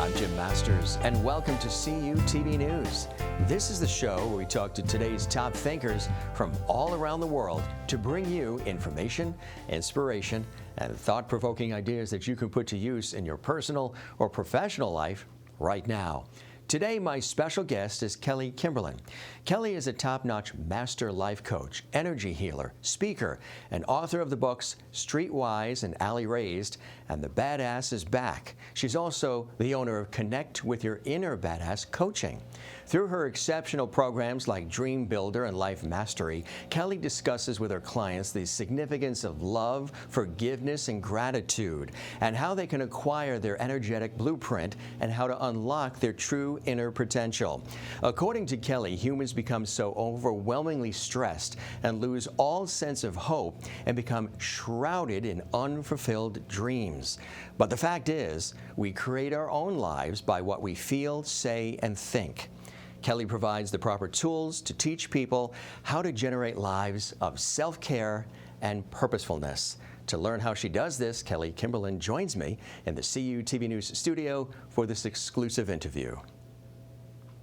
I'm Jim Masters, and welcome to CUTV News. This is the show where we talk to today's top thinkers from all around the world to bring you information, inspiration, and thought-provoking ideas that you can put to use in your personal or professional life right now. Today, my special guest is Kimberlin. Kelly is a top-notch master life coach, energy healer, speaker, and author of the books Streetwise and Alley Raised and The Badass is Back. She's also the owner of Connect with Your Inner Badass Coaching. Through her exceptional programs like Dream Builder and Life Mastery, Kelly discusses with her clients the significance of love, forgiveness, and gratitude, and how they can acquire their energetic blueprint and how to unlock their true inner potential. According to Kelly, humans become so overwhelmingly stressed and lose all sense of hope and become shrouded in unfulfilled dreams. But the fact is, we create our own lives by what we feel, say, and think. Kelly provides the proper tools to teach people how to generate lives of self-care and purposefulness. To learn how she does this, Kimberlin joins me in the CUTV News studio for this exclusive interview.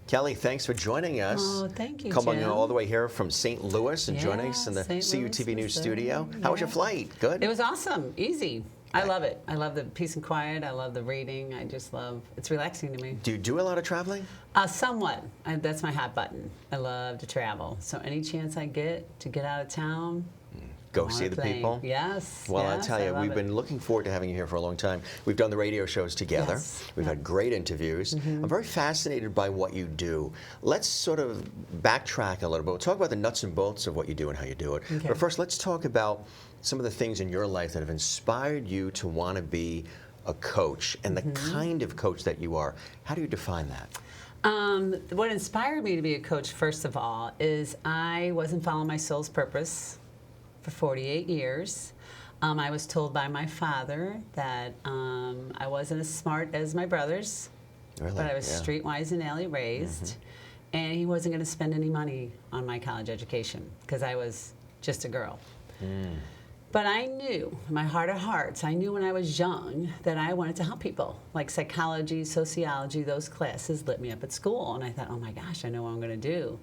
Kelly, thanks for joining us. Oh, thank you, Coming Jim. all the way here from St. Louis and joining us in the CUTV News studio. How was your flight? Good? It was awesome. Easy. I love it. I love the peace and quiet. I love the reading. I just love, it's relaxing to me. Do you do a lot of traveling? Somewhat. That's my hot button. I love to travel. So any chance I get to get out of town, go see the people? Yes. Well, yes, I'll tell you, we've been looking forward to having you here for a long time. We've done the radio shows together. Yes. We've had great interviews. I'm very fascinated by what you do. Let's sort of backtrack a little bit. We'll talk about the nuts and bolts of what you do and how you do it. Okay. But first, let's talk about some of the things in your life that have inspired you to want to be a coach and the kind of coach that you are. How do you define that? What inspired me to be a coach, first of all, is I wasn't following my soul's purpose for 48 years. I was told by my father that I wasn't as smart as my brothers, Really? but I was Yeah. streetwise and alley raised, and he wasn't going to spend any money on my college education because I was just a girl. But I knew, in my heart of hearts, I knew when I was young that I wanted to help people. Like psychology, sociology, those classes lit me up at school. And I thought, oh my gosh, I know what I'm going to do.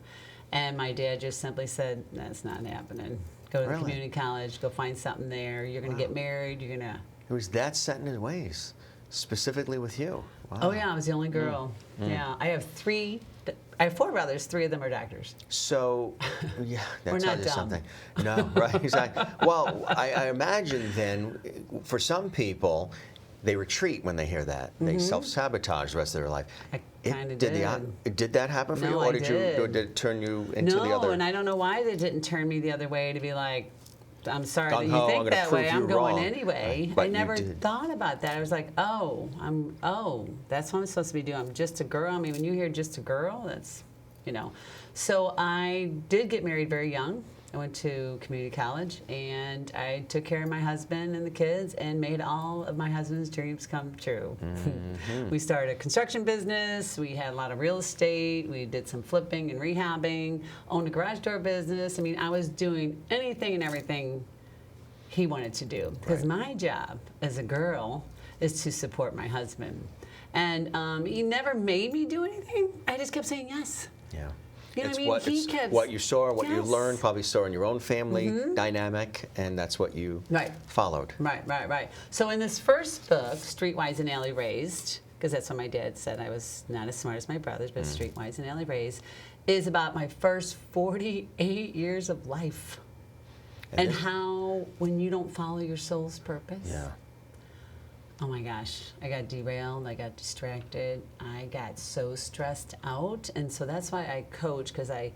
And my dad just simply said, that's not happening. Go to the community college, go find something there. You're going to get married, you're going to... It was that set in his ways, specifically with you. Wow. Oh yeah, I was the only girl. Yeah, I have four brothers, three of them are doctors. So, yeah, that We're tells not you dumb. something. No, right, exactly. Well, I imagine then, for some people, they retreat when they hear that. They self-sabotage the rest of their life. I kind of did. Did that happen for you, or did it turn you into the other? No, and I don't know why they didn't turn me the other way to be like, I'm sorry that you Gung-ho, think that way. I'm going wrong. anyway. But I you never did. thought about that. I was like, that's what I'm supposed to be doing. I'm just a girl. I mean, when you hear just a girl, that's, you know. So I did get married very young. I went to community college, and I took care of my husband and the kids and made all of my husband's dreams come true. We started a construction business. We had a lot of real estate. We did some flipping and rehabbing, owned a garage door business. I mean, I was doing anything and everything he wanted to do. Because my job as a girl is to support my husband. And he never made me do anything. I just kept saying yes. Yeah. You know It's what I mean? He kept... what you saw, what you Yes. learned, probably saw in your own family dynamic, and that's what you followed. Right. So in this first book, Streetwise and Alley Raised, because that's what my dad said, I was not as smart as my brothers, but Streetwise and Alley Raised, is about my first 48 years of life. And how, when you don't follow your soul's purpose, oh my gosh, I got derailed, I got distracted, I got so stressed out. And so that's why I coach, because I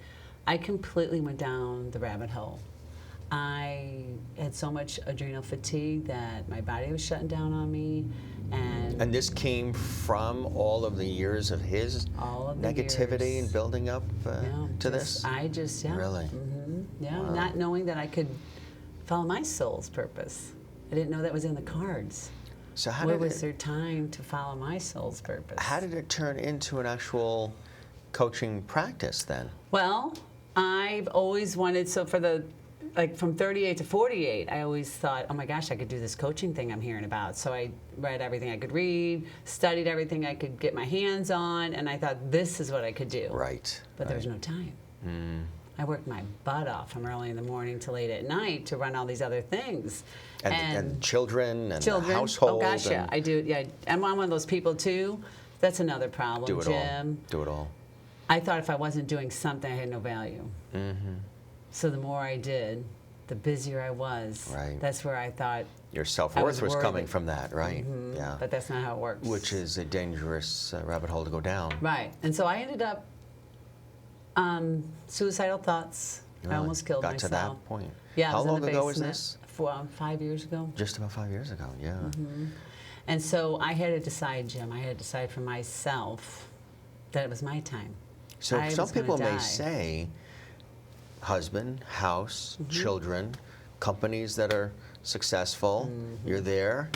completely went down the rabbit hole. I had so much adrenal fatigue that my body was shutting down on me. And this came from all of the years of his negativity and building up to this? Really? Wow. Not knowing that I could follow my soul's purpose. I didn't know that was in the cards. So where was there time to follow my soul's purpose? How did it turn into an actual coaching practice then? Well, I've always wanted, so for the like from 38 to 48, I always thought, oh my gosh, I could do this coaching thing I'm hearing about. So I read everything I could read, studied everything I could get my hands on, and I thought this is what I could do. Right. But there was no time. I worked my butt off from early in the morning to late at night to run all these other things. And children and the household. Oh gosh, yeah, I do. Yeah, I'm one of those people too. That's another problem, Do it Jim. all. Do it all. I thought if I wasn't doing something, I had no value. So the more I did, the busier I was. Right. That's where I thought Your self-worth was coming worthy. from that, right? Yeah. But that's not how it works. Which is a dangerous rabbit hole to go down. Right. And so I ended up suicidal thoughts. Really? I almost killed Got myself. to that point. Yeah. I How was in long the ago was basement this? 5 years ago. Just about 5 years ago, yeah. And so I had to decide, Jim. I had to decide for myself that it was my time. So I some was gonna people may die. say husband, house, children, companies that are successful, you're there,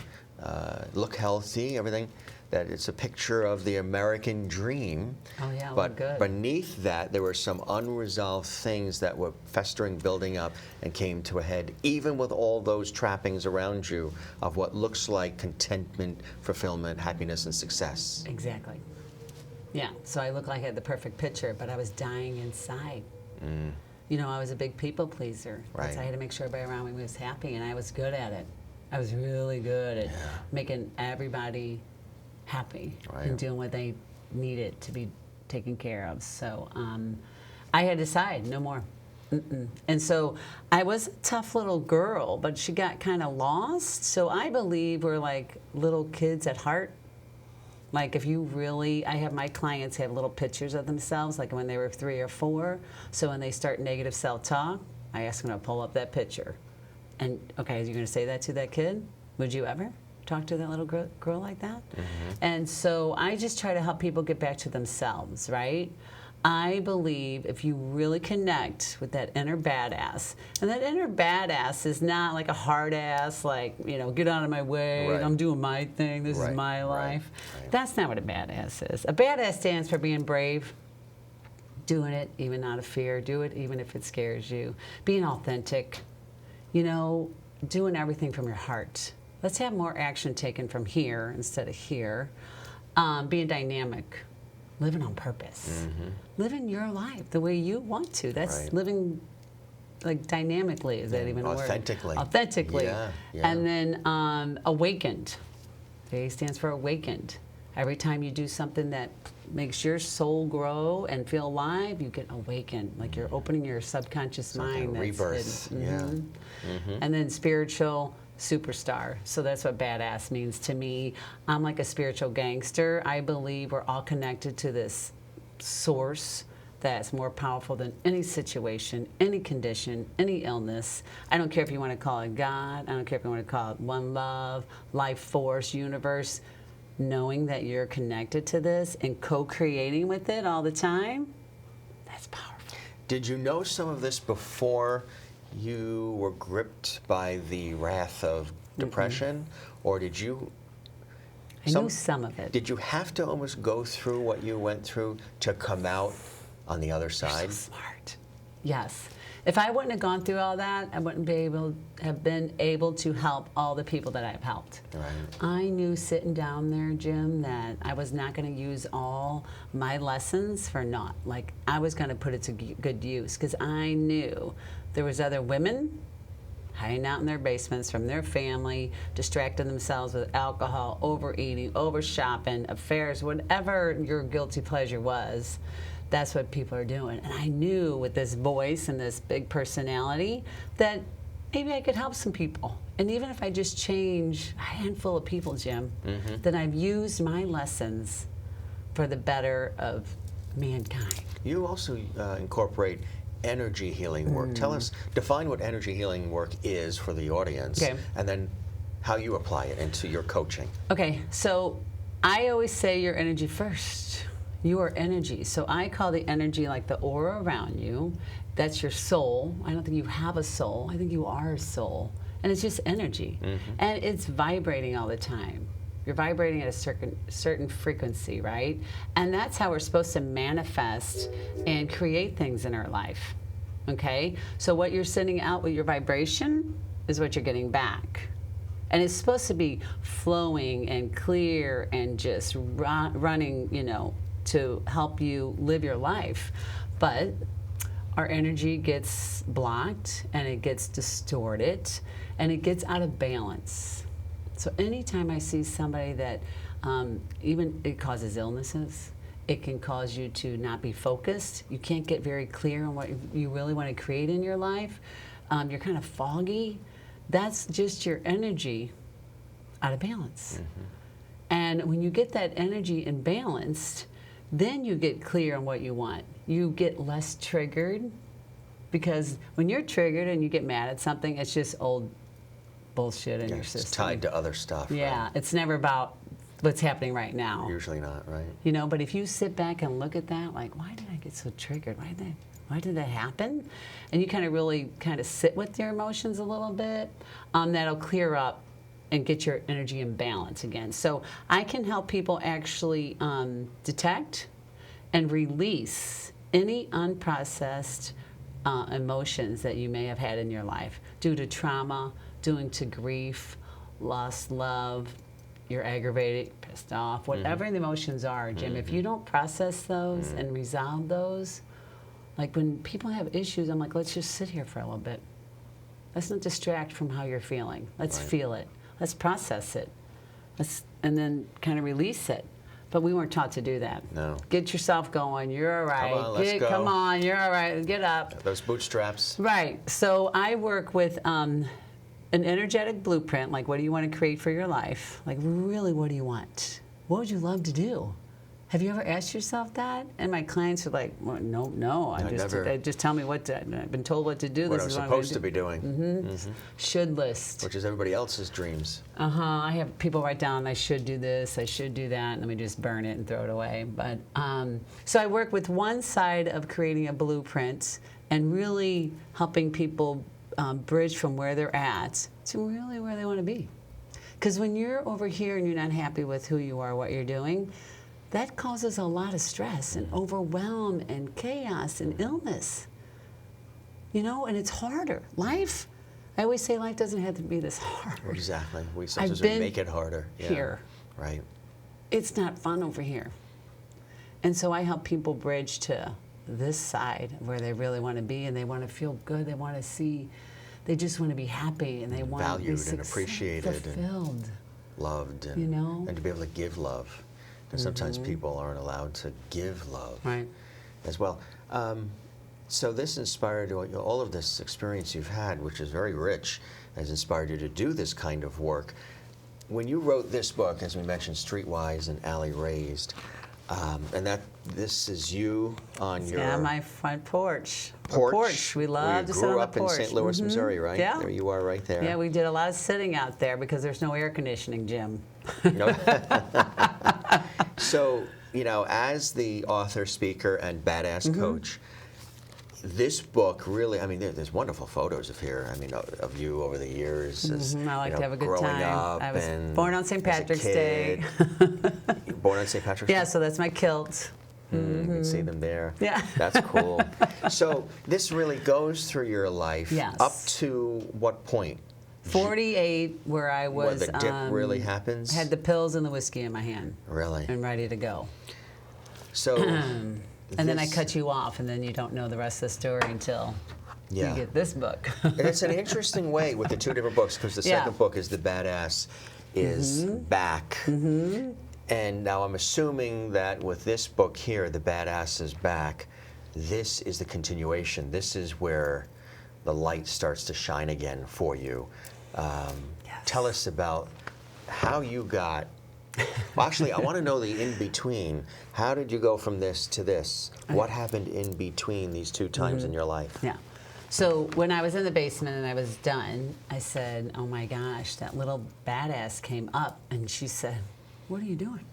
look healthy, everything, that it's a picture of the American dream. Oh yeah, well, But good. beneath that, there were some unresolved things that were festering, building up, and came to a head, even with all those trappings around you of what looks like contentment, fulfillment, happiness, and success. Exactly. Yeah, so I looked like I had the perfect picture, but I was dying inside. You know, I was a big people pleaser. Right. I had to make sure everybody around me was happy, and I was good at it. I was really good at making everybody happy Right. and doing what they needed to be taken care of. So I had to decide, no more. And so I was a tough little girl, but she got kind of lost. So I believe we're like little kids at heart. Like if you really, I have my clients have little pictures of themselves, like when they were 3 or 4. So when they start negative self-talk, I ask them to pull up that picture. And okay, are you going to say that to that kid? Would you ever talk to that little girl like that? And so I just try to help people get back to themselves, right? I believe if you really connect with that inner badass, and that inner badass is not like a hard ass, like, you know, get out of my way, Right. I'm doing my thing, this Right, is my right, life. right. That's not what a badass is. A badass stands for being brave, doing it even out of fear, do it even if it scares you, being authentic, you know, doing everything from your heart. Let's have more action taken from here instead of here. Being dynamic, living on purpose, living your life the way you want to. That's Right. living like dynamically. Is that even a word? Authentically. Authentically. Yeah, yeah. And then awakened. A stands for awakened. Every time you do something that makes your soul grow and feel alive, you get awakened. Like you're opening your subconscious Something mind. rebirth, yeah. And then spiritual superstar. So that's what badass means to me. I'm like a spiritual gangster. I believe we're all connected to this source that's more powerful than any situation, any condition, any illness. I don't care if you want to call it God. I don't care if you want to call it one love, life force, universe. Knowing that you're connected to this and co-creating with it all the time, that's powerful. Did you know some of this before you were gripped by the wrath of depression? Or did you... I knew some of it. Did you have to almost go through what you went through to come out on the other side? You're so smart. Yes. If I wouldn't have gone through all that, I wouldn't have been able to help all the people that I've helped. Right. I knew sitting down there, Jim, that I was not going to use all my lessons for naught. Like I was going to put it to good use because I knew there was other women hiding out in their basements from their family, distracting themselves with alcohol, overeating, over shopping, affairs, whatever your guilty pleasure was. That's what people are doing. And I knew with this voice and this big personality that maybe I could help some people. And even if I just change a handful of people, Jim, then I've used my lessons for the better of mankind. You also incorporate energy healing work. Tell us, define what energy healing work is for the audience, Okay. and then how you apply it into your coaching. Okay, so I always say your energy first. You are energy. So I call the energy like the aura around you. That's your soul. I don't think you have a soul. I think you are a soul. And it's just energy. And it's vibrating all the time. You're vibrating at a certain frequency, right? And that's how we're supposed to manifest and create things in our life. Okay? So what you're sending out with your vibration is what you're getting back. And it's supposed to be flowing and clear and just running, to help you live your life. But our energy gets blocked and it gets distorted and it gets out of balance. So anytime I see somebody that even it causes illnesses, it can cause you to not be focused. You can't get very clear on what you really want to create in your life. You're kind of foggy. That's just your energy out of balance. And when you get that energy imbalanced, then you get clear on what you want. You get less triggered, because when you're triggered and you get mad at something, it's just old bullshit in your system. It's tied to other stuff. Yeah, right? It's never about what's happening right now. Usually not, right? But if you sit back and look at that, like, why did I get so triggered? Why did that happen? And you kind of really sit with your emotions a little bit, that'll clear up and get your energy in balance again. So I can help people actually detect and release any unprocessed emotions that you may have had in your life due to trauma, due to grief, lost love, you're aggravated, pissed off, whatever the emotions are, Jim. If you don't process those and resolve those, like when people have issues, I'm like, let's just sit here for a little bit. Let's not distract from how you're feeling. Let's feel it. Let's process it. And then kind of release it. But we weren't taught to do that. No. Get yourself going. You're all right. Come on, let's go. Come on, you're all right. Get up. Those bootstraps. Right. So I work with an energetic blueprint, like what do you want to create for your life? Like really, what do you want? What would you love to do? Have you ever asked yourself that? And my clients are like, well, no. They just tell me I've been told what to do. What this I'm is supposed what to be doing. Should list. Which is everybody else's dreams. I have people write down, I should do this, I should do that, and then we just burn it and throw it away. But so I work with one side of creating a blueprint and really helping people bridge from where they're at to really where they want to be. Because when you're over here and you're not happy with who you are, what you're doing, that causes a lot of stress and overwhelm and chaos and illness. And it's harder. Life, I always say life doesn't have to be this hard. Exactly. Sometimes we make it harder. Here. Right. It's not fun over here. And so I help people bridge to this side where they really want to be, and they want to feel good. They want to see, they just want to be happy, and they want valued to be and appreciated, fulfilled, and loved, and and to be able to give love. And sometimes people aren't allowed to give love as well. So this inspired you, all of this experience you've had, which is very rich, has inspired you to do this kind of work. When you wrote this book, as we mentioned, Streetwise and Alley Raised, and this is you on your my front porch. Porch. We love to sit on the porch. You grew up in St. Louis, Missouri, right? Yeah. There you are, right there. Yeah, we did a lot of sitting out there because there's no air conditioning, Jim. No. So, as the author, speaker, and badass coach, this book really, there's wonderful photos of you over the years. As, I like to have a good growing time. Up I was and born on St. Patrick's Day. Born on St. Patrick's Day? Yeah, so that's my kilt. You can see them there. Yeah. That's cool. So this really goes through your life up to what point? 48, where I was. Where the dip really happens? Had the pills and the whiskey in my hand. Really? And ready to go. So. And then I cut you off, and then you don't know the rest of the story until you get this book. And it's an interesting way with the two different books, because the second book is The Badass is Back. And now I'm assuming that with this book here, The Badass is Back, this is the continuation. This is where the light starts to shine again for you. Tell us about how you got... Well, actually, I want to know the in-between. How did you go from this to this? What happened in between these two times in your life? Yeah. So when I was in the basement and I was done, I said, oh my gosh, that little badass came up, and she said, what are you doing?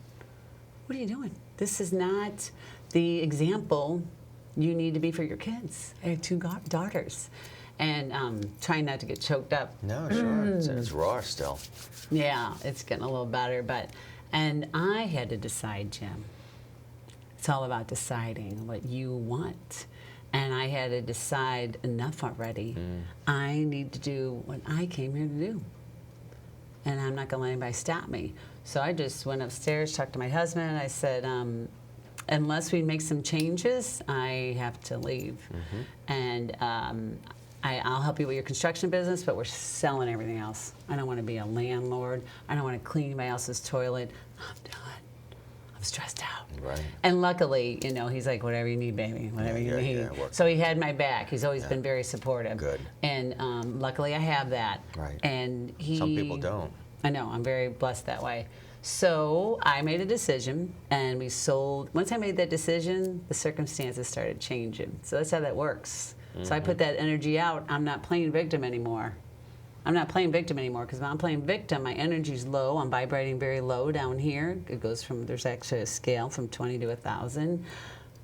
What are you doing? This is not the example you need to be for your kids. I have two daughters. And trying not to get choked up. No, sure. It's raw still. Yeah, it's getting a little better. And I had to decide, Jim. It's all about deciding what you want. And I had to decide, enough already. I need to do what I came here to do. And I'm not going to let anybody stop me. So I just went upstairs, talked to my husband. I said, unless we make some changes, I have to leave. And I'll help you with your construction business, but we're selling everything else. I don't want to be a landlord. I don't want to clean anybody else's toilet. I'm done. I'm stressed out. Right. And luckily, you know, he's like, whatever you need, baby, whatever you need. Yeah, so he had my back. He's always been very supportive. Good. And luckily I have that. Right. And he... Some people don't. I know, I'm very blessed that way. So I made a decision, and we sold. Once I made that decision, the circumstances started changing. So that's how that works. So I put that energy out. I'm not playing victim anymore. I'm not playing victim anymore, because when I'm playing victim, my energy's low. I'm vibrating very low down here. It goes from, there's actually a scale from 20 to 1,000.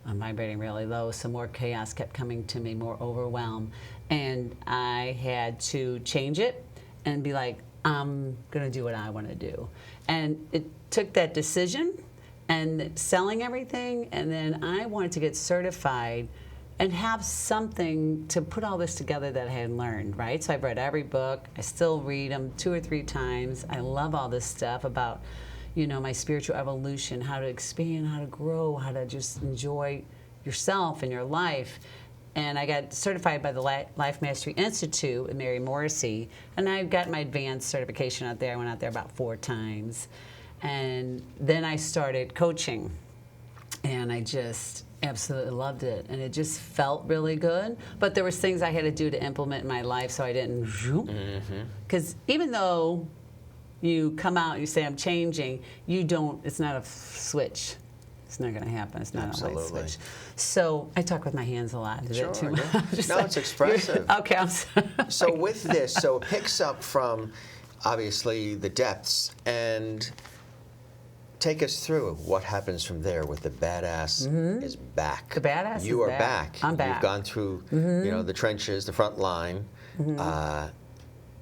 I'm vibrating really low, so more chaos kept coming to me, more overwhelm. And I had to change it and be like, I'm going to do what I want to do. And it took that decision and selling everything, and then I wanted to get certified and have something to put all this together that I had learned, right? So I've read every book. I still read them 2 or 3 times. I love all this stuff about, you know, my spiritual evolution, how to expand, how to grow, how to just enjoy yourself and your life. And I got certified by the Life Mastery Institute with Mary Morrissey, and I got my advanced certification out there. I went out there about 4 times. And then I started coaching, and I just absolutely loved it. And it just felt really good. But there was things I had to do to implement in my life so I didn't, because even though you come out and you say, I'm changing, you don't, it's not a switch. It's not going to happen. It's not a light switch. So I talk with my hands a lot. Is Sure. it too much? No, like, it's expressive. Okay, I'm sorry. So with this, so it picks up from, obviously, the depths, and take us through what happens from there with the badass is back. The badass You is are back. I'm back. You've gone through, you know, the trenches, the front line.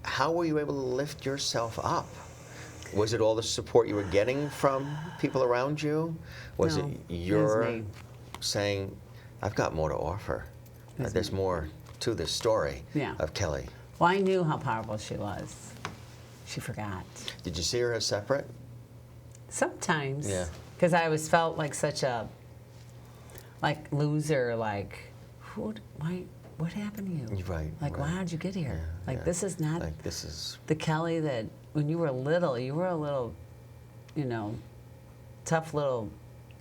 How were you able to lift yourself up? Was it all the support you were getting from people around you? Was No, it it your was me. saying, I've got more to offer? There's more to this story of Kelly. Well, I knew how powerful she was. She forgot. Did you see her as separate? Sometimes. Yeah. Because I always felt like such a loser, like, what happened to you? Right. Like, right. why did you get here? Yeah, Like, yeah. this is not Like, this is... the Kelly that when you were little, you were a little, you know, tough little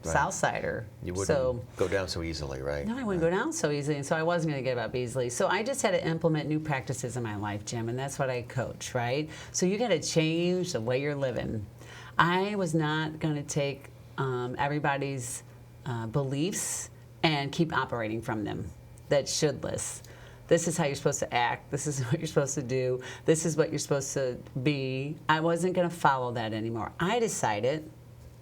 Southsider. You wouldn't go down so easily, right? No, I wouldn't go down so easily, and so I wasn't going to give up easily. So I just had to implement new practices in my life, Jim, and that's what I coach, right? So you got to change the way you're living. I was not going to take everybody's beliefs and keep operating from them. That's shouldless. This is how you're supposed to act. This is what you're supposed to do. This is what you're supposed to be. I wasn't going to follow that anymore. I decided,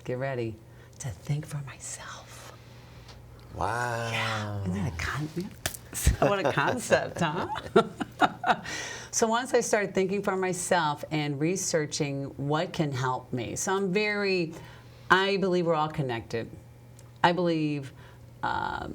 get ready, to think for myself. Wow. Yeah. Isn't that a concept? What a concept, huh? So once I started thinking for myself and researching what can help me. So I believe we're all connected. I believe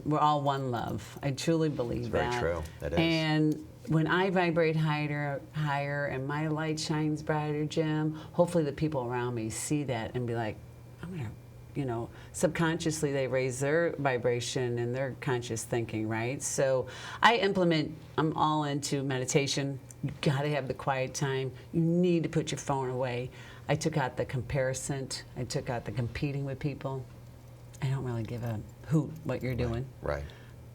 we're all one love. I truly believe that. Very true. That is. And when I vibrate higher and my light shines brighter, Jim, hopefully the people around me see that and be like, I'm going to, you know, subconsciously they raise their vibration and their conscious thinking, right? So I'm all into meditation. You got to have the quiet time. You need to put your phone away. I took out the comparison. I took out the competing with people. I don't really give a hoot what you're doing. Right.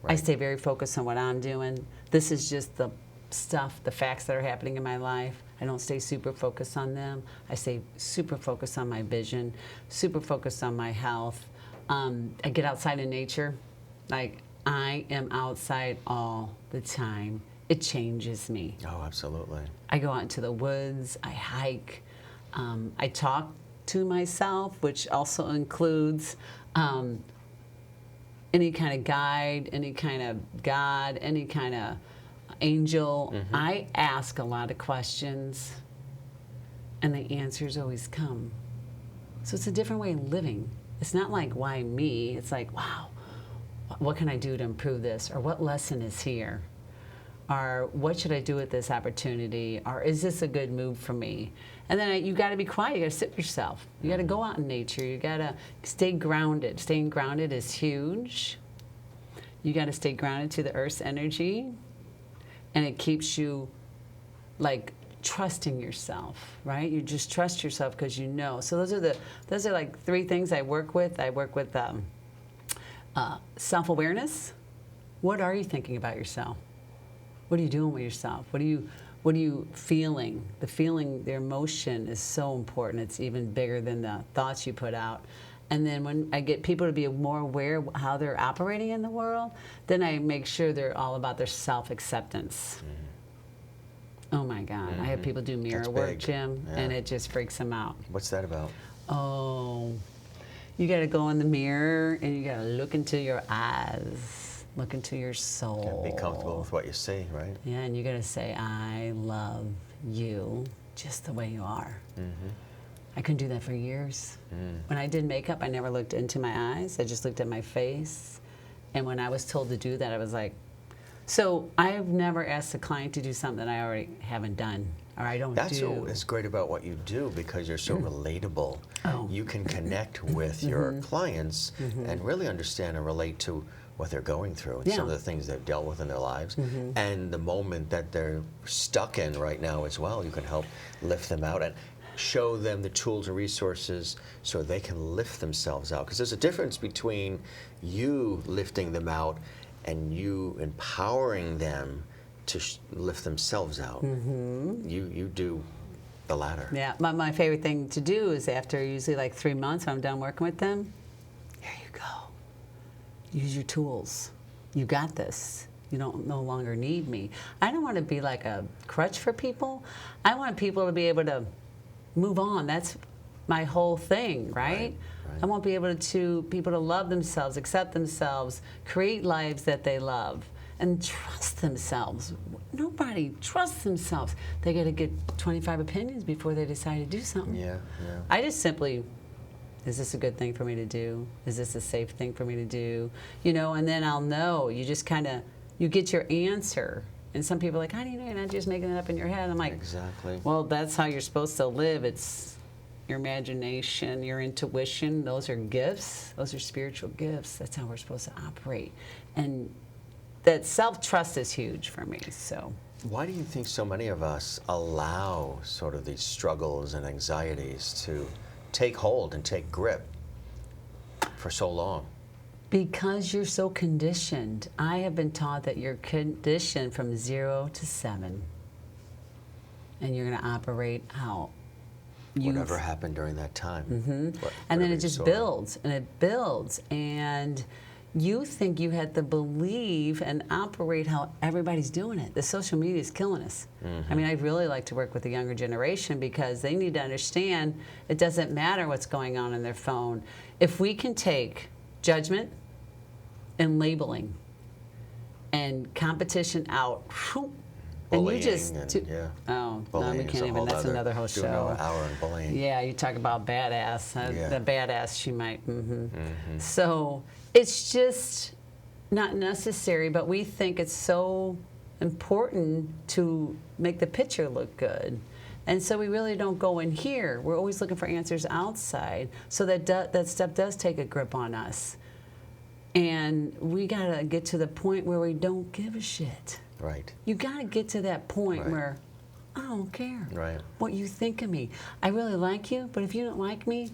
I stay very focused on what I'm doing. This is just the stuff, the facts that are happening in my life. I don't stay super focused on them. I stay super focused on my vision, super focused on my health. I get outside in nature. Like, I am outside all the time. It changes me. Oh, absolutely. I go out into the woods. I hike. I talk to myself, which also includes any kind of guide, any kind of God, any kind of angel. I ask a lot of questions, and the answers always come. So it's a different way of living. It's not like, why me? It's like, wow, what can I do to improve this? Or what lesson is here? Or what should I do with this opportunity? Or is this a good move for me? And then you got to be quiet. You got to sit with yourself. You got to go out in nature. You got to stay grounded. Staying grounded is huge. You got to stay grounded to the earth's energy, and it keeps you like trusting yourself, right? You just trust yourself because you know. So those are like 3 things I work with. I work with self-awareness. What are you thinking about yourself? What are you doing with yourself? What are you feeling? The emotion is so important. It's even bigger than the thoughts you put out. And then when I get people to be more aware of how they're operating in the world, then I make sure they're all about their self-acceptance. Oh my God. I have people do mirror work, Jim, and it just freaks them out. What's that about? Oh, you got to go in the mirror and you got to look into your eyes. Look into your soul. And be comfortable with what you see, right? Yeah, and you got to say, I love you just the way you are. I couldn't do that for years. When I did makeup, I never looked into my eyes. I just looked at my face. And when I was told to do that, I was like, so I've never asked a client to do something I already haven't done or I don't That's do. what's great about what you do, because you're so relatable. Oh. You can connect with your clients and really understand and relate to what they're going through and some of the things they've dealt with in their lives and the moment that they're stuck in right now as well. You can help lift them out and show them the tools and resources so they can lift themselves out. Because there's a difference between you lifting them out and you empowering them to lift themselves out. You do the latter. Yeah, my favorite thing to do is after usually like 3 months when I'm done working with them, here you go. Use your tools. You got this. You don't no longer need me. I don't want to be like a crutch for people. I want people to be able to move on. That's my whole thing, right? I want people to love themselves, accept themselves, create lives that they love, and trust themselves. Nobody trusts themselves. They got to get 25 opinions before they decide to do something. Yeah. I just simply, is this a good thing for me to do? Is this a safe thing for me to do? You know, and then I'll know. You just kind of, you get your answer. And some people are like, how do you know you're not just making it up in your head? I'm like, exactly. Well, that's how you're supposed to live. It's your imagination, your intuition. Those are gifts. Those are spiritual gifts. That's how we're supposed to operate. And that self-trust is huge for me. So why do you think so many of us allow sort of these struggles and anxieties to take hold and take grip for so long? Because you're so conditioned. I have been taught that you're conditioned from 0 to 7. And you're going to operate how whatever happened during that time. And then it just builds and it builds. And you think you had to believe and operate how everybody's doing it. The social media is killing us. I mean, I really like to work with the younger generation because they need to understand it doesn't matter what's going on in their phone. If we can take judgment and labeling and competition out, and you just no, we can't even. That's another whole show. An hour on bullying. Yeah, you talk about badass. The badass she might. So it's just not necessary, but we think it's so important to make the picture look good. And so we really don't go in here. We're always looking for answers outside. So that stuff does take a grip on us. And we got to get to the point where we don't give a shit. Right. You got to get to that point where I don't care what you think of me. I really like you, but if you don't like me,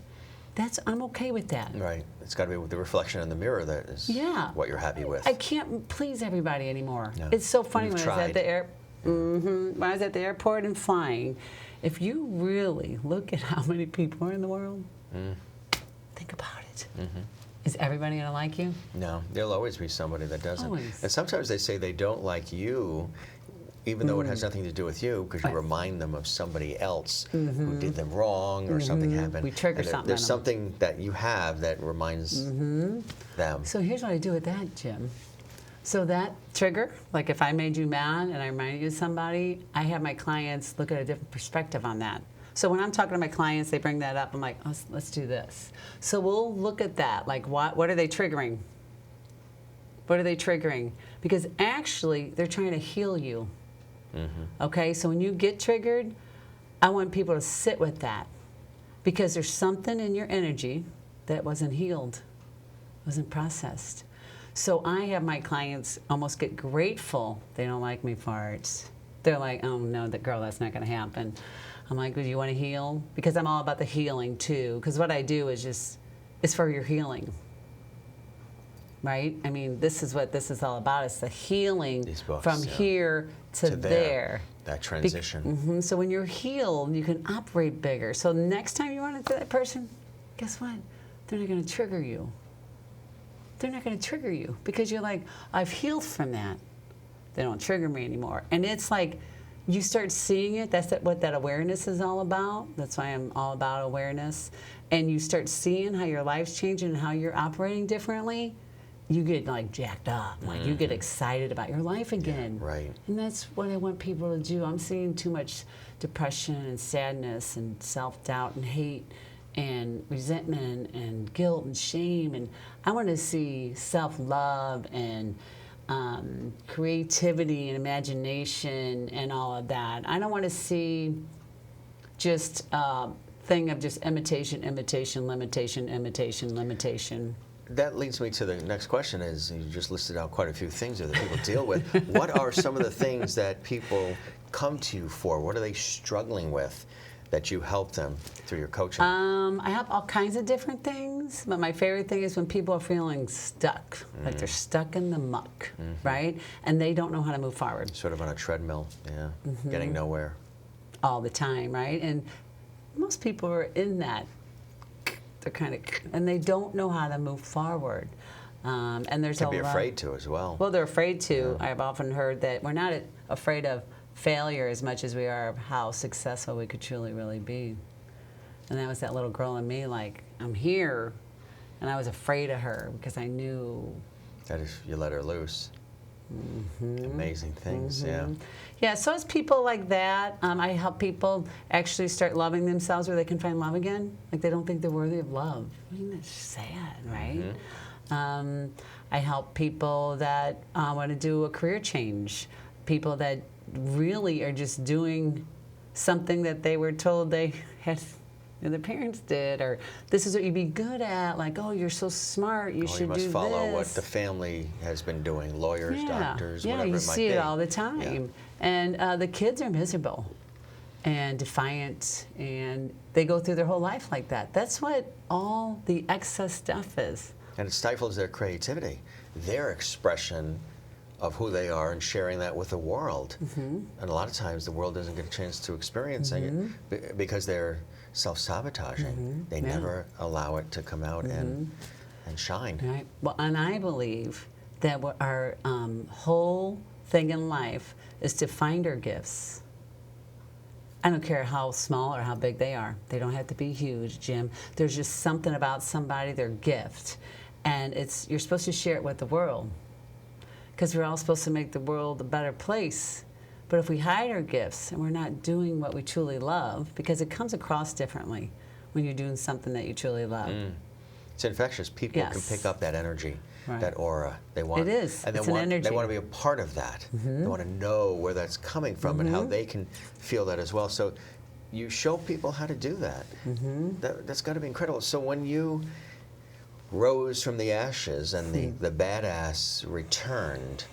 I'm okay with that. Right. It's got to be the reflection in the mirror that is what you're happy with. I can't please everybody anymore. No. It's so funny You've when I was tried. when I was at the airport and flying. If you really look at how many people are in the world, think about it. Is everybody going to like you? No, there'll always be somebody that doesn't. Always. And sometimes they say they don't like you, even though it has nothing to do with you, because you remind them of somebody else who did them wrong or something happened. We trigger and something. There's something that you have that reminds them. So here's what I do with that, Jim. So that trigger, like if I made you mad and I reminded you of somebody, I have my clients look at a different perspective on that. So when I'm talking to my clients, they bring that up. I'm like, let's do this. So we'll look at that. Like, what are they triggering? What are they triggering? Because actually, they're trying to heal you. Okay, so when you get triggered, I want people to sit with that, because there's something in your energy that wasn't healed, wasn't processed. So I have my clients almost get grateful they don't like me farts. They're like, oh no, girl, that's not going to happen. I'm like, do you want to heal? Because I'm all about the healing too. Because what I do is it's for your healing. Right? I mean, this is what this is all about. It's the healing books, from here to there. That transition. So when you're healed, you can operate bigger. So next time you run into that person, guess what? They're not going to trigger you. They're not going to trigger you because you're like, I've healed from that. They don't trigger me anymore. And it's like you start seeing it. That's what that awareness is all about. That's why I'm all about awareness. And you start seeing how your life's changing and how you're operating differently. You get like jacked up, like you get excited about your life again. Yeah, right. And that's what I want people to do. I'm seeing too much depression and sadness and self-doubt and hate and resentment and guilt and shame. And I want to see self-love and creativity and imagination and all of that. I don't want to see just a thing of just imitation, limitation. That leads me to the next question. Is you just listed out quite a few things that people deal with. What are some of the things that people come to you for? What are they struggling with that you help them through your coaching? I have all kinds of different things, but my favorite thing is when people are feeling stuck, like they're stuck in the muck, right? And they don't know how to move forward. Sort of on a treadmill, yeah, getting nowhere. All the time, right? And most people are in that. They're kind of, and they don't know how to move forward. And there's Can be afraid to as well. Well, they're afraid to. Yeah. I've often heard that we're not afraid of failure as much as we are of how successful we could truly really be. And that was that little girl in me, like, I'm here, and I was afraid of her because I knew. That if you let her loose. Amazing things, yeah. Yeah, so it's people like that. I help people actually start loving themselves where they can find love again. Like they don't think they're worthy of love. I mean, that's sad, right? I help people that want to do a career change. People that really are just doing something that they were told they had, their parents did, or this is what you'd be good at. Like, oh, you're so smart, you should do this. You must follow what the family has been doing, lawyers, doctors, whatever it might be. Yeah, you see it all the time. Yeah. And the kids are miserable and defiant, and they go through their whole life like that. That's what all the excess stuff is. And it stifles their creativity, their expression of who they are, and sharing that with the world. And a lot of times the world doesn't get a chance to experience it because they're self-sabotaging. They never allow it to come out and shine. Right. Well, and I believe that what our whole thing in life is to find our gifts. I don't care how small or how big they are. They don't have to be huge, Jim. There's just something about somebody, their gift. And you're supposed to share it with the world, because we're all supposed to make the world a better place. But if we hide our gifts and we're not doing what we truly love, because it comes across differently when you're doing something that you truly love. It's infectious. People can pick up that energy, that aura. They want it is. And it's an energy. They want to be a part of that. They want to know where that's coming from and how they can feel that as well. So you show people how to do that. That's got to be incredible. So when you rose from the ashes and the badass returned,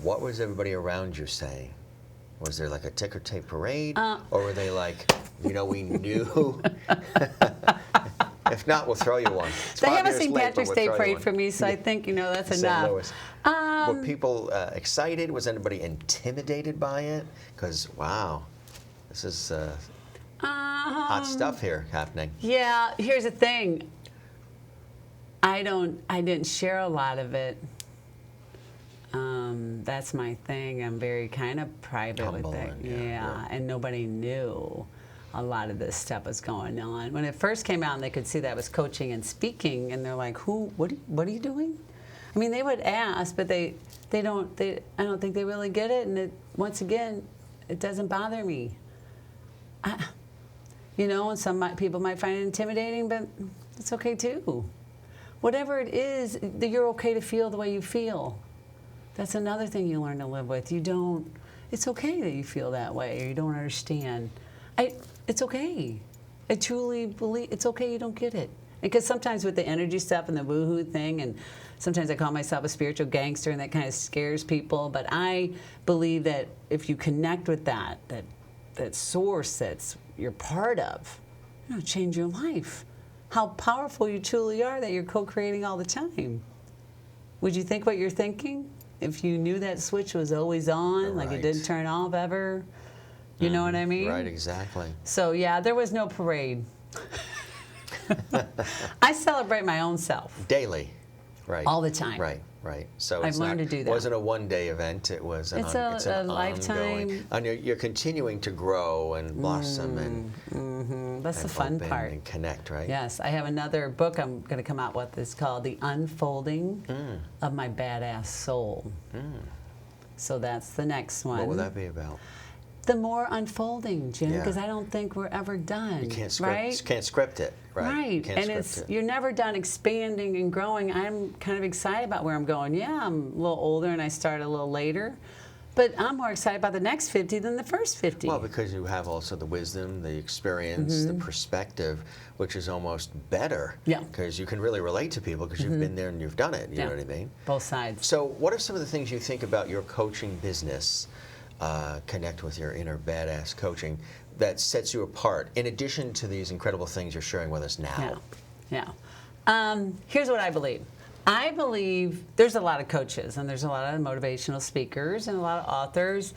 what was everybody around you saying? Was there like a ticker tape parade? Or were they like, we knew? If not, we'll throw you one. They have a St. Patrick's Day parade for me, so I think, that's enough. Were people excited? Was anybody intimidated by it? Because, wow, this is hot stuff here happening. Yeah, here's the thing. I didn't share a lot of it. That's my thing. I'm very kind of private with it. Yeah, and nobody knew a lot of this stuff was going on. When it first came out and they could see that I was coaching and speaking, and they're like, what are you doing? I mean, they would ask, but I don't think they really get it. And once again, it doesn't bother me. And some people might find it intimidating, but it's okay too. whatever it is, that you're okay to feel the way you feel. That's another thing you learn to live with. It's okay that you feel that way or you don't understand. It's okay. I truly believe it's okay you don't get it. Because sometimes with the energy stuff and the woohoo thing, and sometimes I call myself a spiritual gangster, and that kind of scares people. But I believe that if you connect with that source that's you're part of, it'll change your life. How powerful you truly are that you're co-creating all the time. Would you think what you're thinking if you knew that switch was always on, like it didn't turn off ever? You know what I mean? Right, exactly. So yeah, there was no parade. I celebrate my own self. Daily, right. All the time. Right, right. So I've learned to do that. It wasn't a one-day event. It was an a lifetime. Ongoing, and you're continuing to grow and blossom That's the fun part. And connect, right? Yes, I have another book I'm going to come out with. It's called The Unfolding of My Badass Soul. So that's the next one. What will that be about? The more unfolding, Jim, because I don't think we're ever done. You can't script it, right? Right, and you're never done expanding and growing. I'm kind of excited about where I'm going. Yeah, I'm a little older and I started a little later, but I'm more excited about the next 50 than the first 50. Well, because you have also the wisdom, the experience, the perspective, which is almost better. Yeah. Because you can really relate to people because you've been there and you've done it. You know what I mean? Both sides. So, what are some of the things you think about your coaching business? Connect with your inner badass coaching that sets you apart, in addition to these incredible things you're sharing with us now. Yeah. Here's what I believe. I believe there's a lot of coaches and there's a lot of motivational speakers and a lot of authors.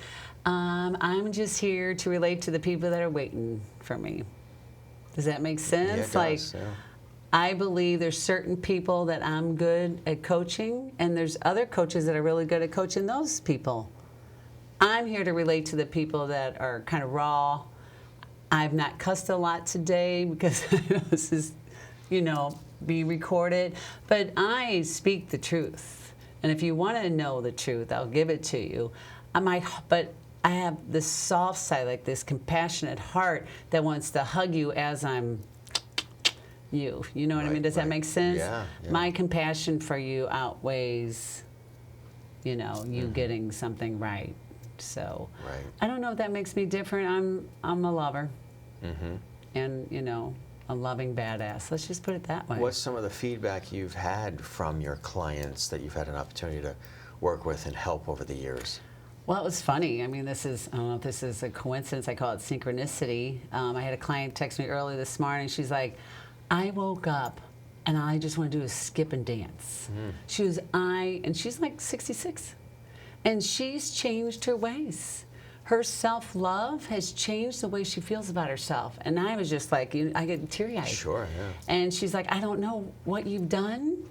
I'm just here to relate to the people that are waiting for me. Does that make sense? Yeah, it does, yeah. I believe there's certain people that I'm good at coaching, and there's other coaches that are really good at coaching those people. I'm here to relate to the people that are kind of raw. I've not cussed a lot today because this is, being recorded. But I speak the truth. And if you want to know the truth, I'll give it to you. But I have this soft side, like this compassionate heart that wants to hug you as I'm you. You know what I mean? Does that make sense? Yeah. My compassion for you outweighs, you getting something right. So I don't know if that makes me different. I'm a lover, and a loving badass. Let's just put it that way. What's some of the feedback you've had from your clients that you've had an opportunity to work with and help over the years? Well, it was funny. I mean, I don't know if this is a coincidence. I call it synchronicity. I had a client text me early this morning. She's like, I woke up and I just want to do a skip and dance. And she's like 66. And she's changed her ways. Her self-love has changed the way she feels about herself. And I was just like, I get teary-eyed. Sure, yeah. And she's like, I don't know what you've done.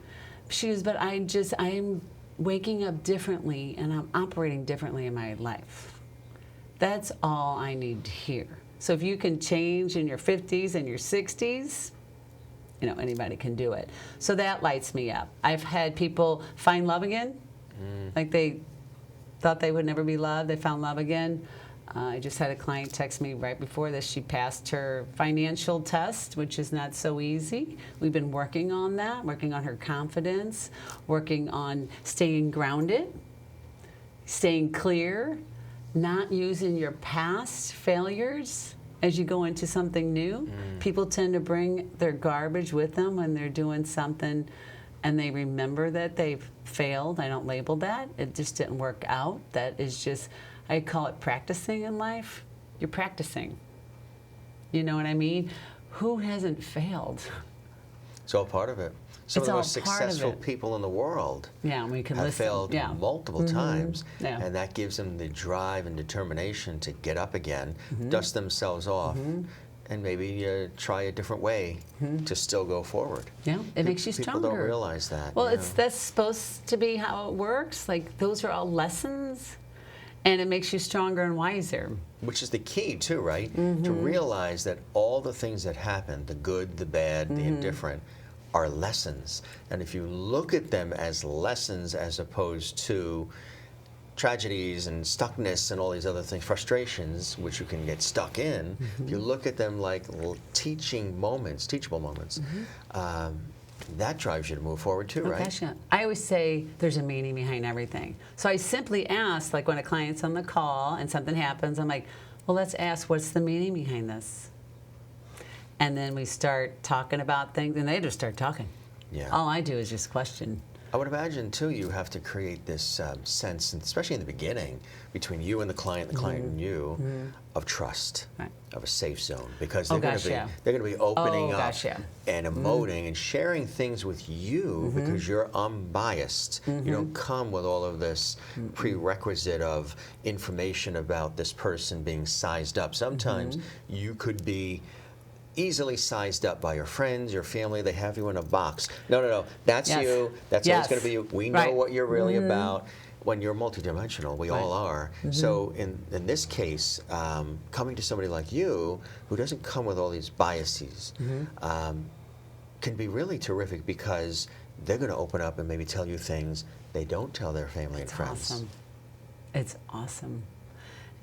She goes, but I'm waking up differently and I'm operating differently in my life. That's all I need to hear. So if you can change in your 50s and your 60s, anybody can do it. So that lights me up. I've had people find love again. Like they thought they would never be loved. They found love again. I just had a client text me right before this. She passed her financial test, which is not so easy. We've been working on that, working on her confidence, working on staying grounded, staying clear, not using your past failures as you go into something new. People tend to bring their garbage with them when they're doing something and they remember that they've failed. I don't label that. It just didn't work out. That is just, I call it practicing in life. You're practicing. You know what I mean? Who hasn't failed? It's all part of it. Some of the most successful people in the world we can have failed multiple times, Yeah. and that gives them the drive and determination to get up again, dust themselves off, and maybe try a different way to still go forward. Yeah, it makes you stronger. People don't realize that. Well, that's supposed to be how it works. Like, those are all lessons, and it makes you stronger and wiser. Which is the key, too, right? To realize that all the things that happen, the good, the bad, the indifferent, are lessons. And if you look at them as lessons as opposed to tragedies and stuckness and all these other things, frustrations, which you can get stuck in, if you look at them like teachable moments, that drives you to move forward too, Oh, right? gosh, yeah. I always say there's a meaning behind everything. So I simply ask, like when a client's on the call and something happens, I'm like, well, let's ask, what's the meaning behind this? And then we start talking about things, and they just start talking. Yeah. All I do is just question. I would imagine too you have to create this sense, and especially in the beginning, between you and the client and you, of trust, Right. of a safe zone, because Oh, they're going gosh, to be yeah. they're going to be opening Oh, up gosh, yeah. and emoting and sharing things with you because you're unbiased. You don't come with all of this prerequisite of information about this person being sized up. Sometimes you could be easily sized up by your friends, your family. They have you in a box. No. That's Yes. you. That's always going to be you. We know Right. what you're really about. When you're multidimensional, we all are. So in this case, coming to somebody like you, who doesn't come with all these biases, can be really terrific because they're going to open up and maybe tell you things they don't tell their family and friends. Awesome. It's awesome.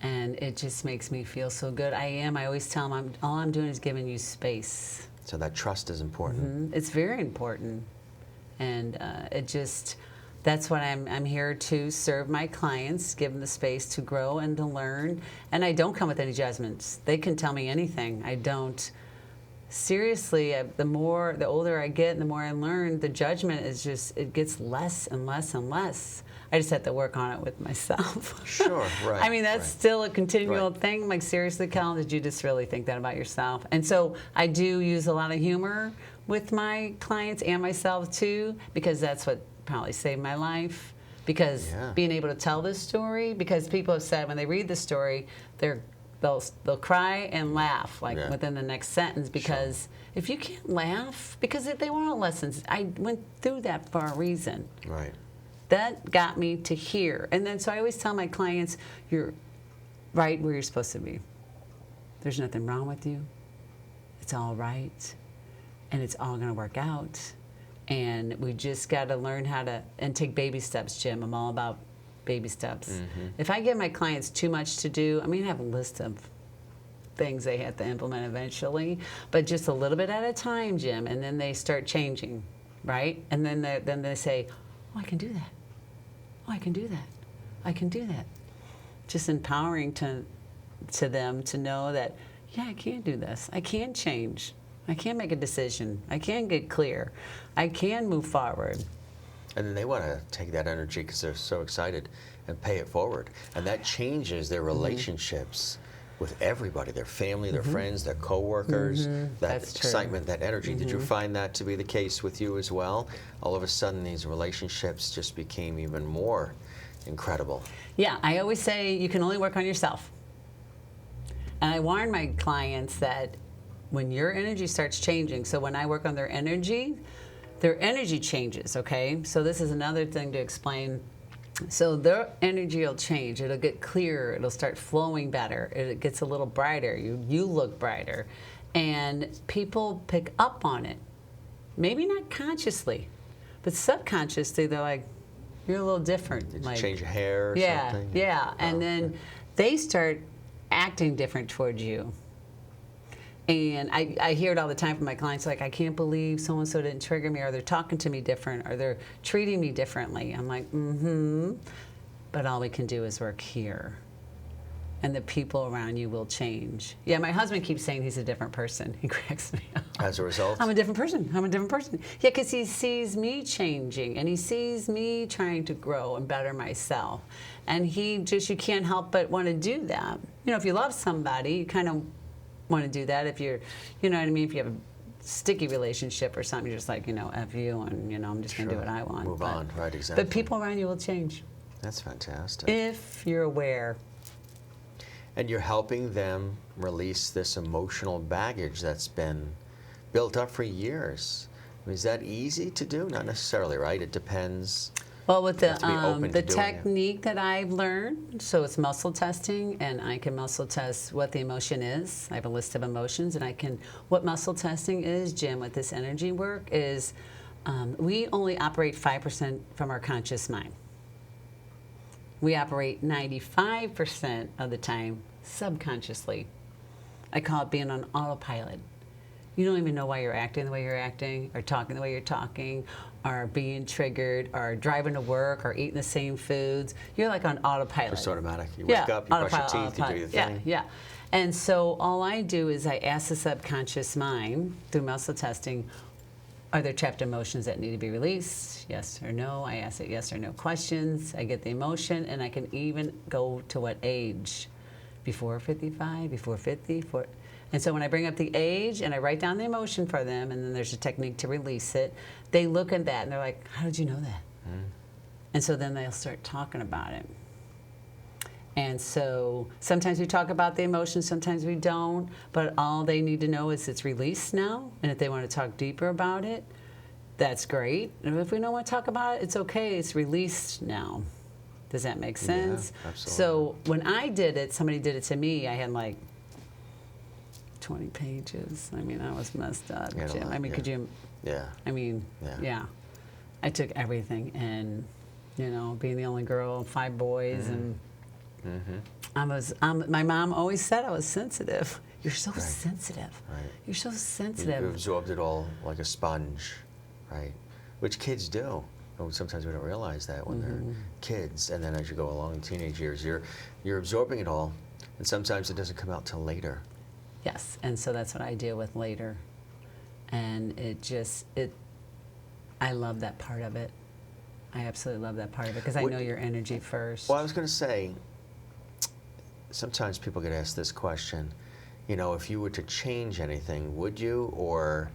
And it just makes me feel so good. I always tell them, all I'm doing is giving you space. So that trust is important. It's very important. And that's what I'm here to serve my clients, give them the space to grow and to learn. And I don't come with any judgments. They can tell me anything. I don't. Seriously, the older I get and the more I learn, the judgment it gets less and less and less. I just have to work on it with myself. Sure, right. I mean, that's still a continual Right. thing. Like, seriously, Cal, did you just really think that about yourself? And so I do use a lot of humor with my clients and myself, too, because that's what probably saved my life. Because being able to tell this story, because people have said when they read the story, they'll cry and laugh within the next sentence, because if you can't laugh, because they were all lessons. I went through that for a reason. Right. That got me to here. And then so I always tell my clients, you're right where you're supposed to be. There's nothing wrong with you. It's all right. And it's all going to work out. And we just got to learn how to, and take baby steps, Jim. I'm all about baby steps. If I give my clients too much to do, I mean, I have a list of things they have to implement eventually, but just a little bit at a time, Jim. And then they start changing, right? And then they say, oh, I can do that. Oh, I can do that. I can do that. Just empowering to them to know that, yeah, I can do this. I can change. I can make a decision. I can get clear. I can move forward. And then they want to take that energy because they're so excited and pay it forward. And that changes their relationships with everybody, their family, their friends, their coworkers, that That's true. excitement, that energy. Did you find that to be the case with you as well? All of a sudden, these relationships just became even more incredible. Yeah, I always say you can only work on yourself. And I warn my clients that when your energy starts changing, so when I work on their energy changes, okay? So this is another thing to explain. So their energy will change. It'll get clearer. It'll start flowing better. It gets a little brighter. You look brighter. And people pick up on it. Maybe not consciously, but subconsciously they're like, you're a little different. Did like, you change your hair or something? Yeah. And then they start acting different towards you. And I hear it all the time from my clients, like, I can't believe so-and-so didn't trigger me, or they're talking to me different, or they're treating me differently. I'm like, but all we can do is work here. And the people around you will change. Yeah, my husband keeps saying he's a different person. He cracks me up. As a result? I'm a different person. I'm a different person. Yeah, because he sees me changing, and he sees me trying to grow and better myself. And you can't help but want to do that. You know, if you love somebody, you kind of want to do that. If you're, you know what I mean, if you have a sticky relationship or something, you're just like, F you, and, I'm just going to do what I want. Move on, right, exactly. But people around you will change. That's fantastic. If you're aware. And you're helping them release this emotional baggage that's been built up for years. I mean, is that easy to do? Not necessarily, right? It depends. Well, with the doing it. technique that I've learned, so it's muscle testing, and I can muscle test what the emotion is. I have a list of emotions, and what muscle testing is, Jim, with this energy work, is we only operate 5% from our conscious mind. We operate 95% of the time subconsciously. I call it being on autopilot. you don't even know why you're acting the way you're acting, or talking the way you're talking, or being triggered, or driving to work, or eating the same foods. You're like on autopilot. It's automatic. You wake up, you brush your teeth, you do your thing. Yeah. And so all I do is I ask the subconscious mind through muscle testing, are there trapped emotions that need to be released? Yes or no. I ask it yes or no questions. I get the emotion, and I can even go to what age. Before 55, before 50, and so when I bring up the age and I write down the emotion for them, and then there's a technique to release it, they look at that and they're like, how did you know that? And so then they'll start talking about it. And so sometimes we talk about the emotion, sometimes we don't, but all they need to know is it's released now, and if they want to talk deeper about it, that's great. And if we don't want to talk about it, it's okay, it's released now. Does that make sense? Yeah, absolutely. So when I did it, somebody did it to me, I had like 20 pages. I mean, I was messed up, Jim. I mean, could you? Yeah. I mean, yeah. I took everything, and being the only girl, 5 boys, and my mom always said I was sensitive. You're so sensitive. Right. You're so sensitive. You absorbed it all like a sponge, right? Which kids do. Sometimes we don't realize that when they're kids, and then as you go along in teenage years, you're absorbing it all, and sometimes it doesn't come out till later. Yes, and so that's what I deal with later, and I love that part of it. I absolutely love that part of it because I know your energy first. Well, I was going to say, sometimes people get asked this question, if you were to change anything, would you, or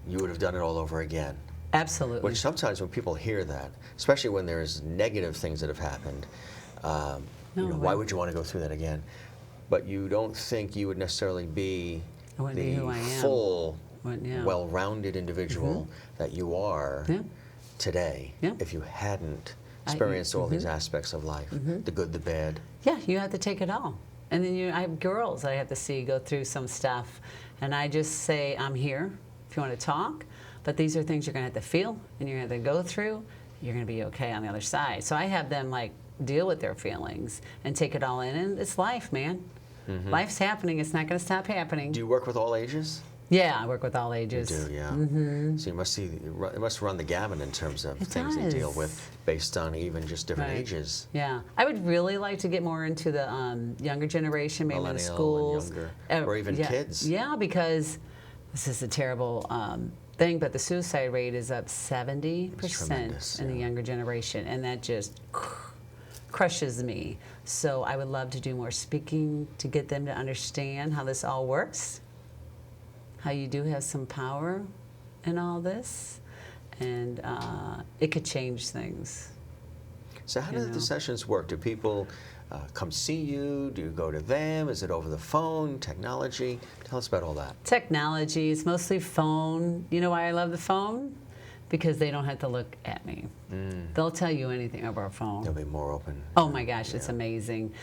you would have done it all over again? Absolutely. Which sometimes when people hear that, especially when there's negative things that have happened, why would you want to go through that again? But you don't think you would necessarily be the full, well-rounded individual that you are today if you hadn't experienced all these aspects of life, the good, the bad. Yeah, you have to take it all. And then I have girls I have to see go through some stuff, and I just say, I'm here if you want to talk. But these are things you're going to have to feel, and you're going to have to go through. You're going to be okay on the other side. So I have them deal with their feelings and take it all in, and it's life, man. Life's happening. It's not going to stop happening. Do you work with all ages? Yeah, I work with all ages. You do, yeah. So it must run the gamut in terms of things you deal with based on even just different ages. Yeah, I would really like to get more into the younger generation, maybe in the schools, and younger, or even kids. Yeah, because this is a terrible thing, but the suicide rate is up 70% in the younger generation, and that just crushes me. So I would love to do more speaking to get them to understand how this all works, how you do have some power in all this, and it could change things. So how do the sessions work? Do people come see you? Do you go to them? Is it over the phone, technology? Tell us about all that. Technology. It's mostly phone. You know why I love the phone? Because they don't have to look at me. They'll tell you anything over a phone. They'll be more open. Oh my gosh, it's amazing.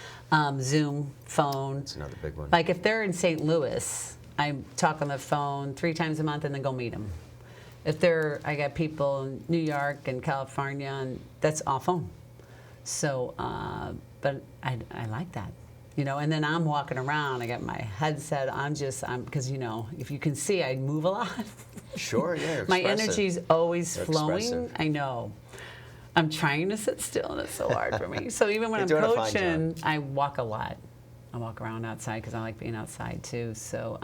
Zoom, phone. It's another big one. Like if they're in St. Louis, I talk on the phone 3 times a month and then go meet them. If I got people in New York and California, and that's all phone. So, but I like that. And then I'm walking around, I got my headset, because, if you can see, I move a lot. Sure, yeah. My energy's always flowing. I know. I'm trying to sit still, and it's so hard for me. So even when I'm coaching, I walk a lot. I walk around outside because I like being outside too. So,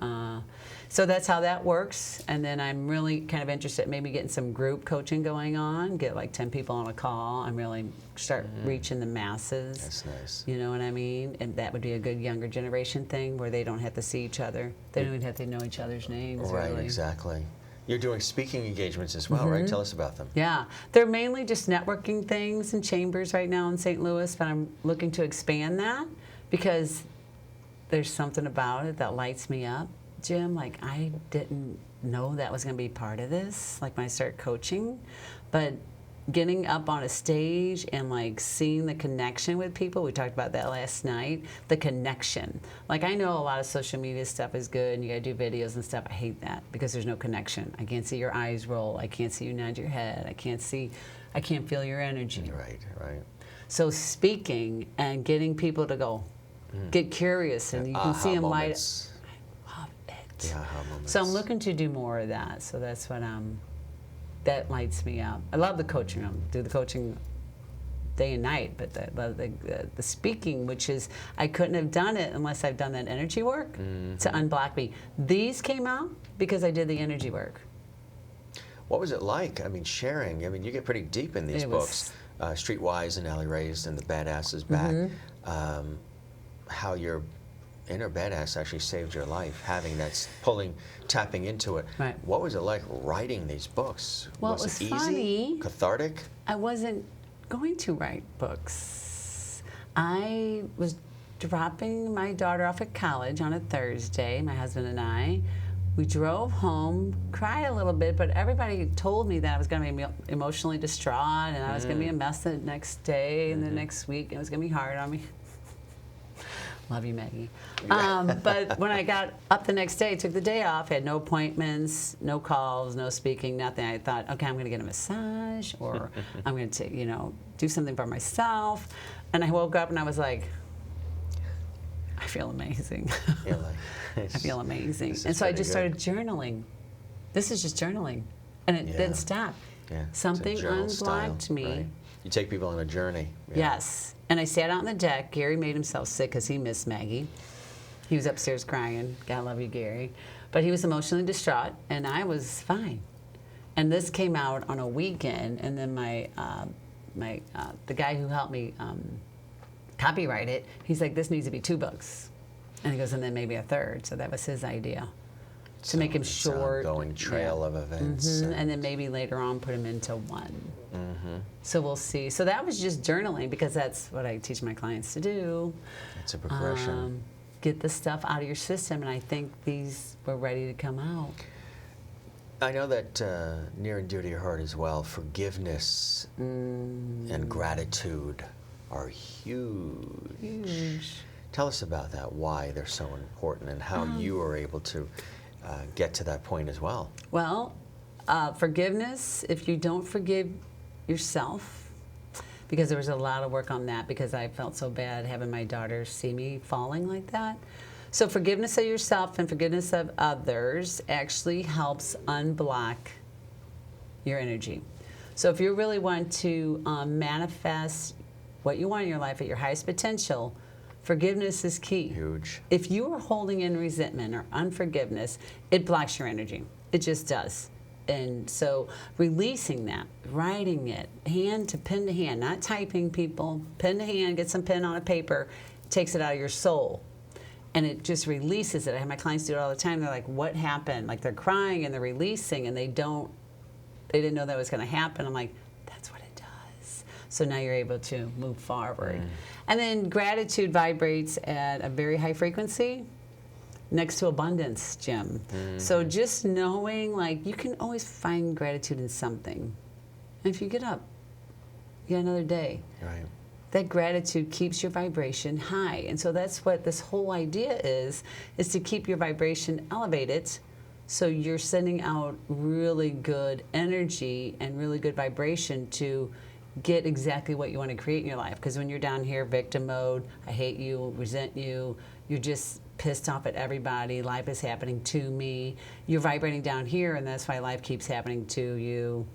so that's how that works. And then I'm really kind of interested in maybe getting some group coaching going on. Get like 10 people on a call. I'm really start reaching the masses. That's nice. You know what I mean? And that would be a good younger generation thing where they don't have to see each other. They don't even have to know each other's names. Right, really. Exactly. You're doing speaking engagements as well, right? Tell us about them. Yeah. They're mainly just networking things in chambers right now in St. Louis, but I'm looking to expand that because there's something about it that lights me up, Jim. Like, I didn't know that was going to be part of this, like when I started coaching. But getting up on a stage and like seeing the connection with people, we talked about that last night, the connection. Like, I know a lot of social media stuff is good and you got to do videos and stuff. I hate that because there's no connection. I can't see your eyes roll. I can't see you nod your head. I can't feel your energy. Right, right. So speaking and getting people to go, get curious, and you can see them light up. I love it. The aha moments. So I'm looking to do more of that. So that's what that lights me up. I love the coaching. I do the coaching day and night, but the speaking, which is, I couldn't have done it unless I've done that energy work to unblock me. These came out because I did the energy work. What was it like? I mean, sharing. I mean, you get pretty deep in these books. Streetwise and Alley Raised and The Badass is Back. How your inner badass actually saved your life, having that tapping into it. Right. What was it like writing these books? Well, was it was easy? funny. Cathartic? I wasn't going to write books. I was dropping my daughter off at college on a Thursday, my husband and I. We drove home, cried a little bit, but everybody told me that I was going to be emotionally distraught and I was going to be a mess the next day and the next week. It was going to be hard on me. Love you, Maggie. But when I got up the next day, took the day off, had no appointments, no calls, no speaking, nothing. I thought, okay, I'm going to get a massage, or I'm going to, do something for myself. And I woke up and I was like, I feel amazing. I feel amazing. And so I just started journaling. This is just journaling, and it didn't stop. Yeah, Something unblocked me. Right? You take people on a journey. Yes. And I sat out on the deck. Gary made himself sick because he missed Maggie. He was upstairs crying. God love you, Gary. But he was emotionally distraught, and I was fine. And this came out on a weekend, and then the guy who helped me copyright it, he's like, this needs to be 2 books. And he goes, and then maybe a third. So that was his idea. To make him short. Ongoing trail of events. And then maybe later on put him into 1. So we'll see. So that was just journaling, because that's what I teach my clients to do. It's a progression. Get the stuff out of your system, and I think these were ready to come out. I know that near and dear to your heart as well, forgiveness and gratitude are huge. Tell us about that, why they're so important, and how you are able to get to that point as well. Well, forgiveness, if you don't forgive yourself, because there was a lot of work on that, because I felt so bad having my daughter see me falling like that. So forgiveness of yourself and forgiveness of others actually helps unblock your energy. So if you really want to manifest what you want in your life at your highest potential, forgiveness is key. Huge. If you are holding in resentment or unforgiveness, it blocks your energy. It just does. And so releasing that, writing it, hand to pen to hand, not typing, people, pen to hand, get some pen on a paper, takes it out of your soul. And it just releases it. I have my clients do it all the time. They're like, what happened? Like, they're crying and they're releasing, and they didn't know that was going to happen. I'm like, that's what it does. So now you're able to move forward. And then gratitude vibrates at a very high frequency next to abundance, Jim. So just knowing, like, you can always find gratitude in something. And if you get up, you got another day. Right. That gratitude keeps your vibration high. And so that's what this whole idea is to keep your vibration elevated, so you're sending out really good energy and really good vibration to get exactly what you want to create in your life. Because when you're down here, victim mode, I hate you, resent you, you're just pissed off at everybody, life is happening to me, you're vibrating down here, and that's why life keeps happening to you.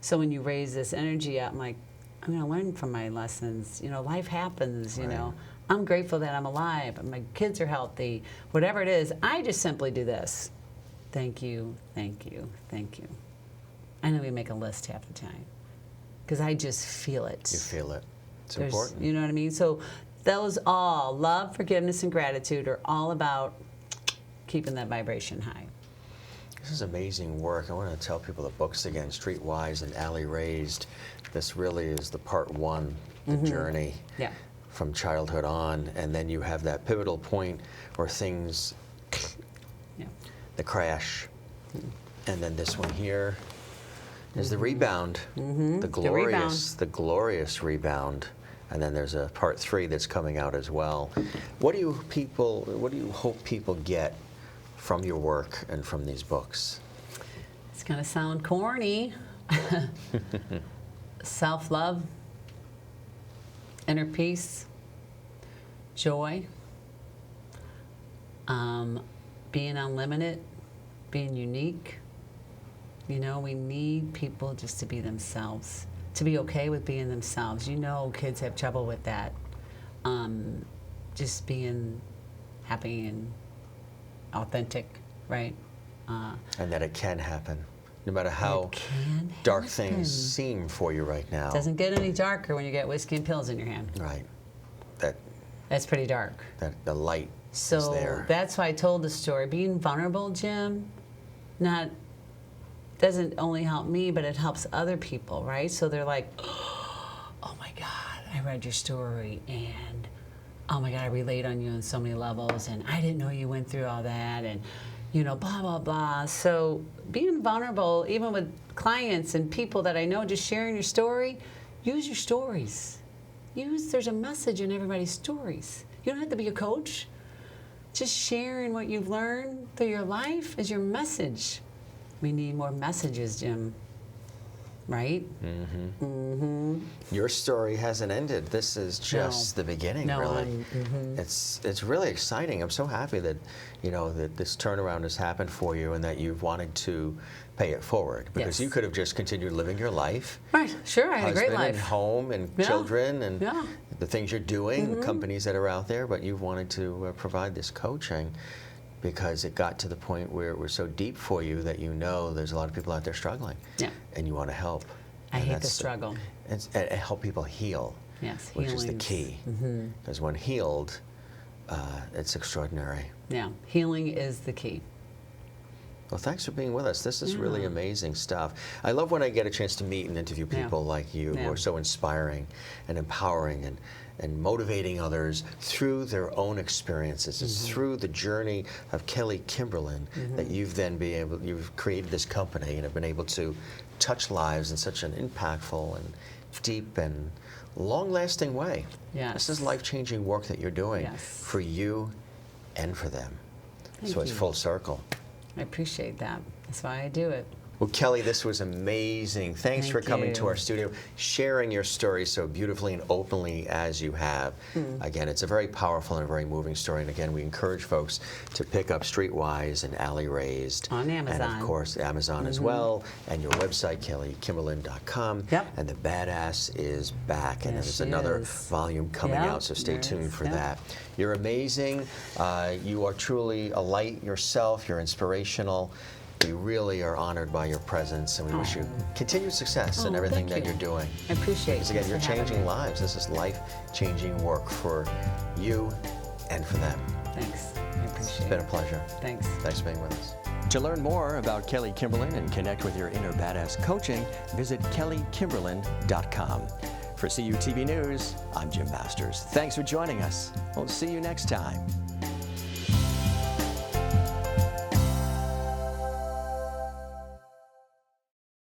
So when you raise this energy up, I'm like, I'm going to learn from my lessons. Life happens, I'm grateful that I'm alive, my kids are healthy, whatever it is. I just simply do this. Thank you, thank you, thank you. I know we make a list half the time, because I just feel it. You feel it. It's important. You know what I mean? So those all, love, forgiveness, and gratitude, are all about keeping that vibration high. This is amazing work. I want to tell people the books again, Streetwise and Alley Raised. This really is the part 1, the journey from childhood on, and then you have that pivotal point where things, the crash, and then this one here is the rebound, the glorious rebound, and then there's a part 3 that's coming out as well. What do you hope people get from your work and from these books? It's going to sound corny. Self-love, inner peace, joy, being unlimited, being unique. You know, we need people just to be themselves, to be okay with being themselves. You know, kids have trouble with that. Just being happy and authentic, right? And that it can happen, no matter how dark things seem for you right now. It doesn't get any darker when you get whiskey and pills in your hand. Right. That's pretty dark. That the light is So there. that's why I told the story. Being vulnerable, Jim, doesn't only help me, but it helps other people, right? So they're like, oh my God, I read your story, and oh my God, I relate on you on so many levels, and I didn't know you went through all that, and you know, blah, blah, blah. So being vulnerable, even with clients and people that I know, just sharing your story, use your stories. There's a message in everybody's stories. You don't have to be a coach. Just sharing what you've learned through your life is your message. We need more messages, Jim. Right? Mm-hmm. Mm-hmm. Your story hasn't ended. This is just the beginning, really. It's really exciting. I'm so happy that, you know, that this turnaround has happened for you and that you've wanted to pay it forward, because you could have just continued living your life. Right. Sure, I had a great life. And home and children and the things you're doing, the companies that are out there, but you've wanted to provide this coaching because it got to the point where it was so deep for you that you know there's a lot of people out there struggling. Yeah. And you want to help. I hate the struggle. And help people heal. Yes, which is the key. Because when healed, it's extraordinary. Yeah, healing is the key. Well, thanks for being with us. This is really amazing stuff. I love when I get a chance to meet and interview people like you who are so inspiring and empowering and motivating others through their own experiences. It's through the journey of Kelly Kimberlin that you've created this company and have been able to touch lives in such an impactful and deep and long-lasting way. Yes. This is life-changing work that you're doing for you and for them. So it's full circle. I appreciate that. That's why I do it. Well, Kelly, this was amazing. Thanks for coming to our studio, sharing your story so beautifully and openly as you have. Again, it's a very powerful and a very moving story. And again, we encourage folks to pick up Streetwise and Alley Raised. On Amazon. And of course, Amazon as well. And your website, KellyKimberlin.com. Yep. And The Badass is back. And there's another volume coming out, so stay tuned for that. You're amazing. You are truly a light yourself. You're inspirational. We really are honored by your presence, and we wish you continued success in everything that you're doing. I appreciate it. Because again, you're changing lives. This is life-changing work for you and for them. Thanks. I appreciate it. It's been a pleasure. Thanks. Thanks for being with us. To learn more about Kelly Kimberlin and connect with your inner badass coaching, visit kellykimberlin.com. For CUTV News, I'm Jim Masters. Thanks for joining us. We'll see you next time.